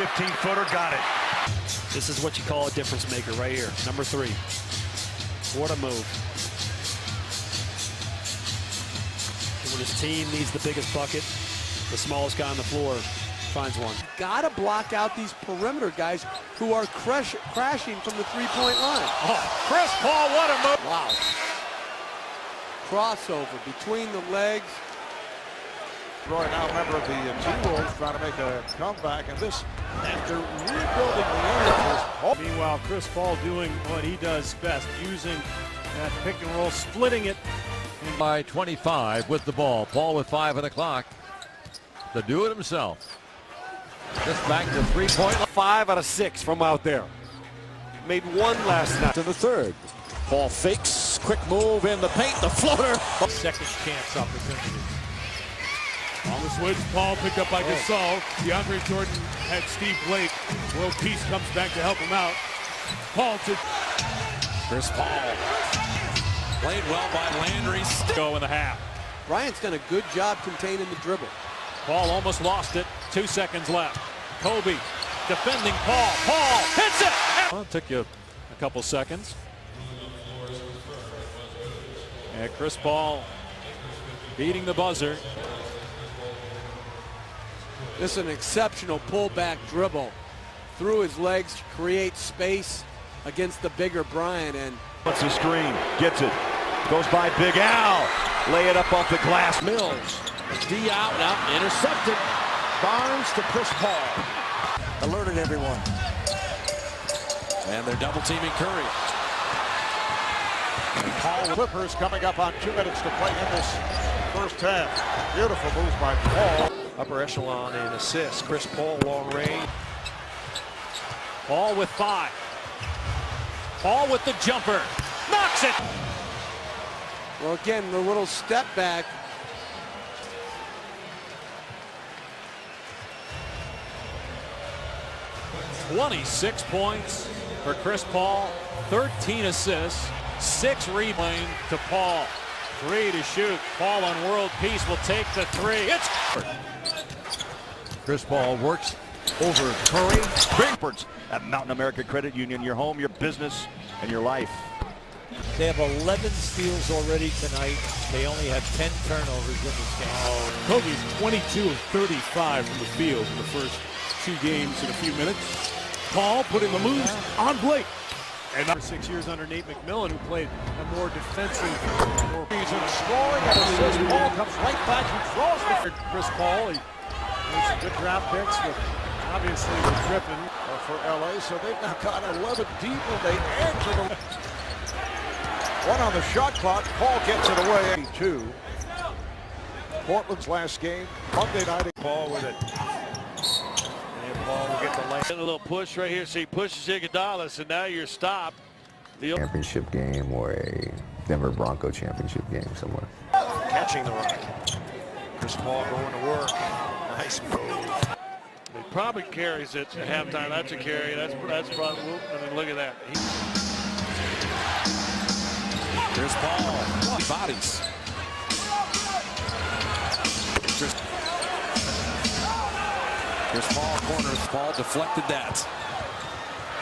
15-footer, got it. This is what you call a difference maker right here. Number 3. What a move. And when his team needs the biggest bucket, the smallest guy on the floor finds one. Gotta block out these perimeter guys who are crashing from the three-point line. Oh, Chris Paul, what a move. Wow. Crossover between the legs. Roy, now a member of the T-Wolves, trying to make a comeback, and this after rebuilding the area. Meanwhile, Chris Paul doing what he does best, using that pick and roll, splitting it. By 25 with the ball. Paul with 5 on the clock to do it himself. Just back to 3-point. 5 out of 6 from out there. Made 1 last night. To the third. Paul fakes, quick move in the paint, the floater. Second chance opportunity. On the switch, Paul picked up by Gasol. DeAndre Jordan had Steve Blake. World Peace comes back to help him out. Paul to Chris Paul. Played well by Landry. go in the half. Bryant's done a good job containing the dribble. Paul almost lost it. 2 seconds left. Kobe defending Paul. Paul hits it! Well, it took you a couple seconds. And Chris Paul beating the buzzer. This is an exceptional pullback dribble through his legs to create space against the bigger Bryant. And What's the screen? Gets it. Goes by Big Al. Lay it up off the glass. Mills. D out, now intercepted. Barnes to Chris Paul. Alerted everyone. And they're double teaming Curry. Paul Clippers coming up on 2 minutes to play in this first half. Beautiful moves by Paul. Upper echelon in assists. Chris Paul, long range. Paul with 5. Paul with the jumper. Knocks it! well, again, the little step back. "26 points for Chris Paul, 13 assists, 6 rebounds to Paul. 3 to shoot. Paul on world peace will take the 3. It's Chris Paul works over Curry. Big at Mountain America Credit Union, your home, your business, and your life. They have 11 steals already tonight. They only had 10 turnovers in this game. Kobe's 22 of 35 from the field in the first 2 games in a few minutes. Paul putting the moves on Blake. And for 6 years under Nate McMillan, who played a more defensive. He's in scoring and assist. Paul comes right back and throws the Chris Paul, he made some good draft picks, but obviously they're dripping. for LA. So they've now got 11 deep and they add to the one on the shot clock. Paul gets it away. 2. Portland's last game, Monday night. Paul with it. And Paul will get the lane. A little push right here. So he pushes Iguodala, and now you're stopped. The championship game or a Denver Bronco championship game somewhere. Catching the rock. Chris Paul going to work. Nice move. He probably carries it at halftime. That's a carry. That's probably. I mean, look at that. Chris Paul bodies. Chris Paul corners. Paul deflected that.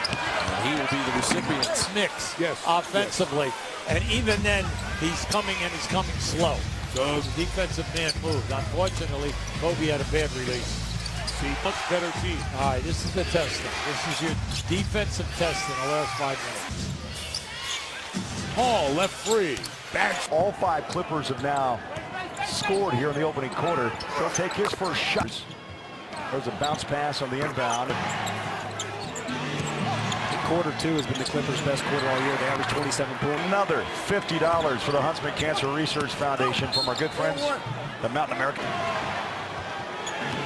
And he will be the recipient. Knicks offensively. And even then, he's coming and he's coming slow. So the defensive man moved. Unfortunately, Kobe had a bad release. See, much better team. All right, this is the testing. This is your defensive test in the last 5 minutes. Paul left free. All 5 Clippers have now scored here in the opening quarter. He'll take his first shot. There's a bounce pass on the inbound. Quarter 2 has been the Clippers' best quarter all year. They average 27 points. Another $50 for the Huntsman Cancer Research Foundation from our good friends, the Mountain America.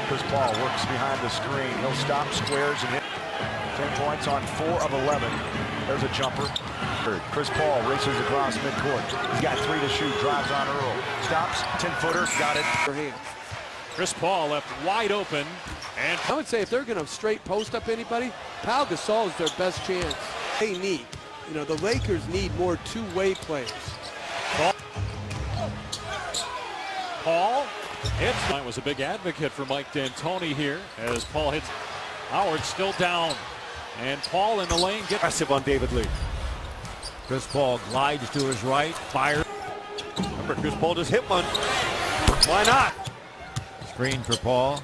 Chris Paul works behind the screen. He'll stop, squares, and hit. 10 points on 4 of 11. There's a jumper. Chris Paul races across midcourt. He's got 3 to shoot. Drives on Earl. Stops. 10-footer. Got it. Chris Paul left wide open. And I would say if they're going to straight post up anybody, Pau Gasol is their best chance. They need, the Lakers need more two-way players. Paul hits. I was a big advocate for Mike D'Antoni here as Paul hits. Howard still down. And Paul in the lane gets aggressive on David Lee. Chris Paul glides to his right, fires. Remember, Chris Paul just hit one. Why not? Screen for Paul.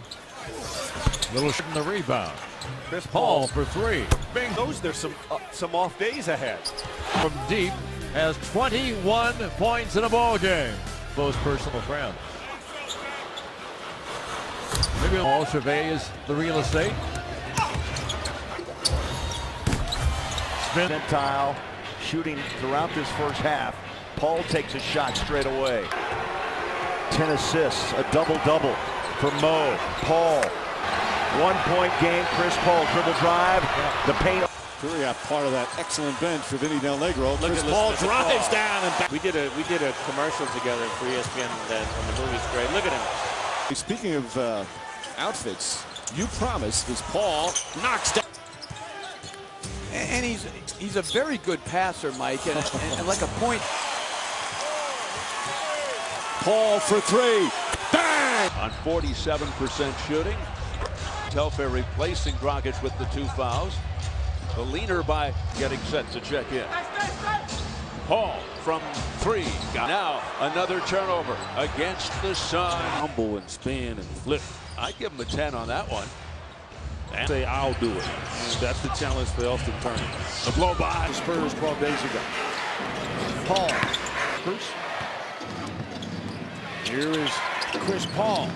Little shot in the rebound. Chris Paul for three. Bing. There's some off days ahead. From deep has 21 points in a ball game. Close personal friend. Maybe Paul surveys the real estate. Percentile shooting throughout this first half. Paul takes a shot straight away. 10 assists, a double-double for Mo. Paul, 1-point game. Chris Paul dribble drive. The paint. Really part of that excellent bench for Vinny Del Negro. Look Chris at Paul this, drives down and back. We did a commercial together for ESPN when the movie's great. Look at him. Speaking of outfits, you promised as Paul knocks down. And he's a very good passer, Mike, and like a point. Paul for three. Bang! On 47% shooting. Telfair replacing Dragic with the 2 fouls. The leaner by getting set to check in. Paul from 3. Now another turnover against the Sun. Humble and spin and flip. I'd give him a 10 on that one. And say, I'll do it. And that's the challenge for Elston Turner. The blow by. Spurs 12 days ago. Paul. Bruce. Here is Chris Paul.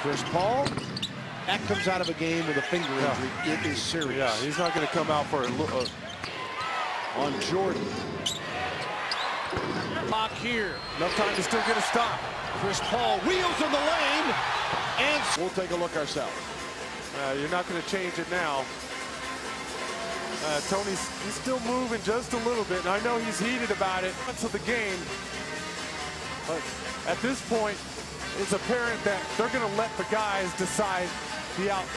Chris Paul. That comes out of a game with a finger injury. It is serious. Yeah, he's not going to come out for On Jordan. block here. Enough time to still get a stop. Chris Paul wheels in the lane. And we'll take a look ourselves. You're not going to change it now. Tony's still moving just a little bit, and I know he's heated about it to the game. But at this point, it's apparent that they're going to let the guys decide the outcome.